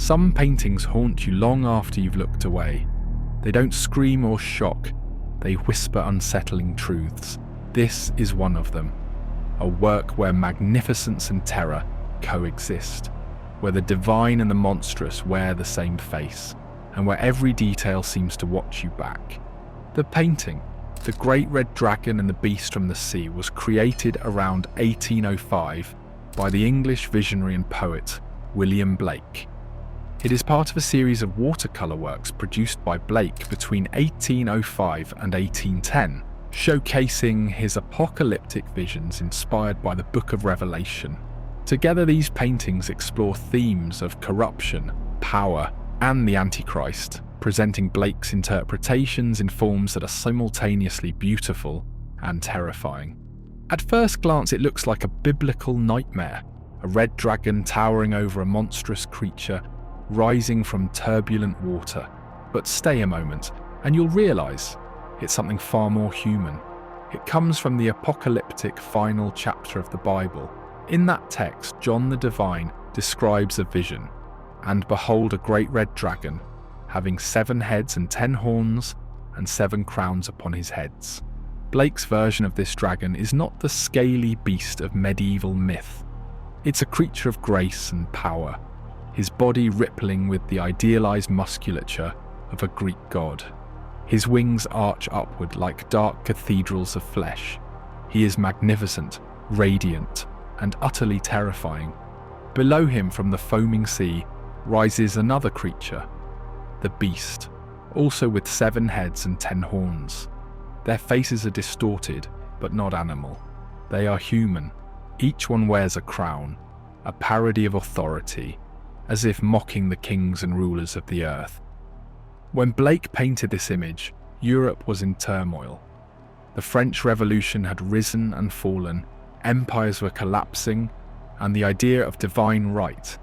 Some paintings haunt you long after you've looked away. They don't scream or shock, they whisper unsettling truths. This is one of them. A work where magnificence and terror coexist, where the divine and the monstrous wear the same face, and where every detail seems to watch you back. The painting, The Great Red Dragon and the Beast from the Sea, was created around 1805 by the English visionary and poet William Blake. It is part of a series of watercolour works produced by Blake between 1805 and 1810, showcasing his apocalyptic visions inspired by the Book of Revelation. Together, these paintings explore themes of corruption, power, and the Antichrist, presenting Blake's interpretations in forms that are simultaneously beautiful and terrifying. At first glance, it looks like a biblical nightmare, a red dragon towering over a monstrous creature rising from turbulent water. But stay a moment, and you'll realise it's something far more human. It comes from the apocalyptic final chapter of the Bible. In that text, John the Divine describes a vision, and behold, a great red dragon, having 7 heads and 10 horns, and 7 crowns upon his heads. Blake's version of this dragon is not the scaly beast of medieval myth. It's a creature of grace and power, his body rippling with the idealized musculature of a Greek god. His wings arch upward like dark cathedrals of flesh. He is magnificent, radiant, and utterly terrifying. Below him from the foaming sea rises another creature, the beast, also with 7 heads and 10 horns. Their faces are distorted, but not animal. They are human. Each one wears a crown, a parody of authority, as if mocking the kings and rulers of the earth. When Blake painted this image, Europe was in turmoil. The French Revolution had risen and fallen, empires were collapsing, and the idea of divine right,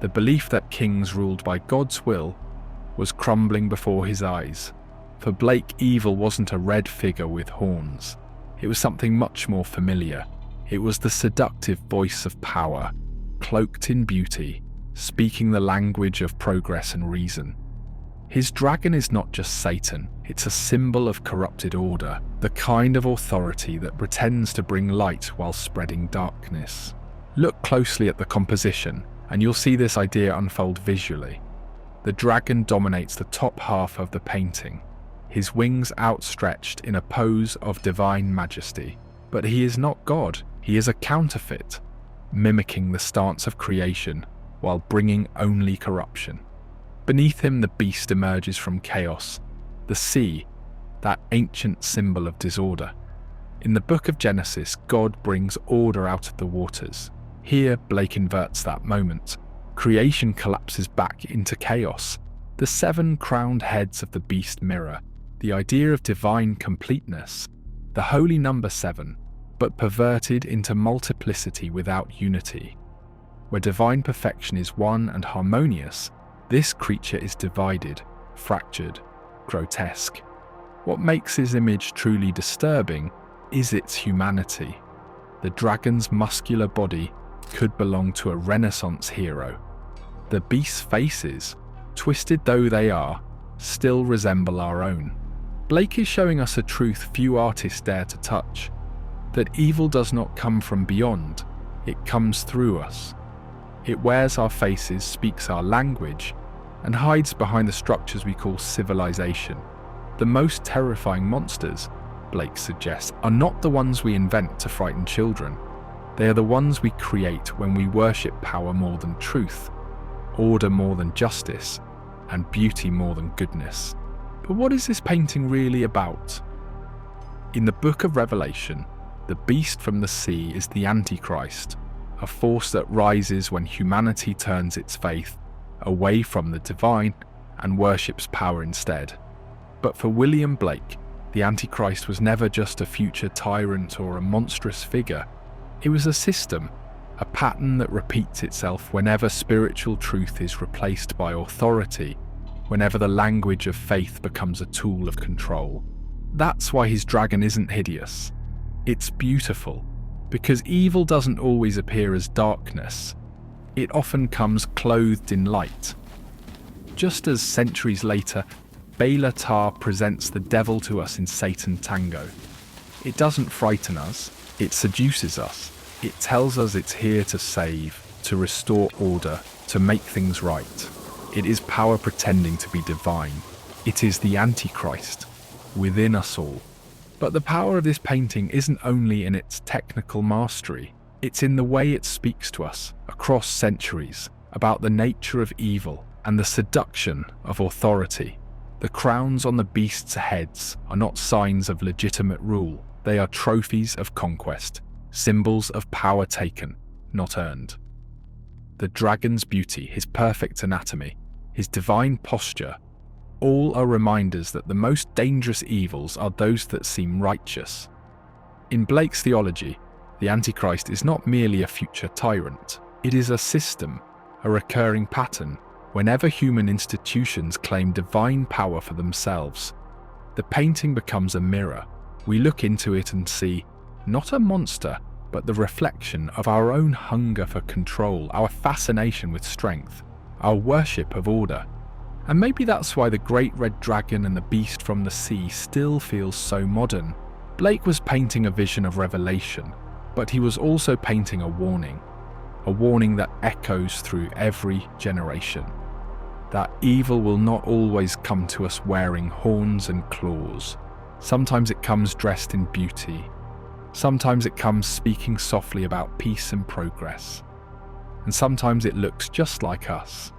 the belief that kings ruled by God's will, was crumbling before his eyes. For Blake, evil wasn't a red figure with horns. It was something much more familiar. It was the seductive voice of power, cloaked in beauty, speaking the language of progress and reason. His dragon is not just Satan, it's a symbol of corrupted order, the kind of authority that pretends to bring light while spreading darkness. Look closely at the composition, and you'll see this idea unfold visually. The dragon dominates the top half of the painting, his wings outstretched in a pose of divine majesty. But he is not God, he is a counterfeit, mimicking the stance of creation while bringing only corruption. Beneath him, the beast emerges from chaos, the sea, that ancient symbol of disorder. In the book of Genesis, God brings order out of the waters. Here, Blake inverts that moment. Creation collapses back into chaos. The 7 crowned heads of the beast mirror the idea of divine completeness, the holy number 7, but perverted into multiplicity without unity. Where divine perfection is one and harmonious, this creature is divided, fractured, grotesque. What makes his image truly disturbing is its humanity. The dragon's muscular body could belong to a Renaissance hero. The beast's faces, twisted though they are, still resemble our own. Blake is showing us a truth few artists dare to touch, that evil does not come from beyond, it comes through us. It wears our faces, speaks our language, and hides behind the structures we call civilization. The most terrifying monsters, Blake suggests, are not the ones we invent to frighten children. They are the ones we create when we worship power more than truth, order more than justice, and beauty more than goodness. But what is this painting really about? In the Book of Revelation, the beast from the sea is the Antichrist, a force that rises when humanity turns its faith away from the divine and worships power instead. But for William Blake, the Antichrist was never just a future tyrant or a monstrous figure. It was a system, a pattern that repeats itself whenever spiritual truth is replaced by authority, whenever the language of faith becomes a tool of control. That's why his dragon isn't hideous. It's beautiful, because evil doesn't always appear as darkness. It often comes clothed in light. just as centuries later, Bela Tar presents the devil to us in Satan Tango. It doesn't frighten us, it seduces us. It tells us it's here to save, to restore order, to make things right. It is power pretending to be divine. It is the Antichrist, within us all. But the power of this painting isn't only in its technical mastery, it's in the way it speaks to us, across centuries, about the nature of evil and the seduction of authority. The crowns on the beasts' heads are not signs of legitimate rule, they are trophies of conquest, symbols of power taken, not earned. The dragon's beauty, his perfect anatomy, his divine posture, all are reminders that the most dangerous evils are those that seem righteous. In Blake's theology, the Antichrist is not merely a future tyrant. It is a system, a recurring pattern. Whenever human institutions claim divine power for themselves, the painting becomes a mirror. We look into it and see, not a monster, but the reflection of our own hunger for control, our fascination with strength, our worship of order. And maybe that's why the great red dragon and the beast from the sea still feels so modern. Blake was painting a vision of revelation, but he was also painting a warning that echoes through every generation. That evil will not always come to us wearing horns and claws. Sometimes it comes dressed in beauty. Sometimes it comes speaking softly about peace and progress. And sometimes it looks just like us,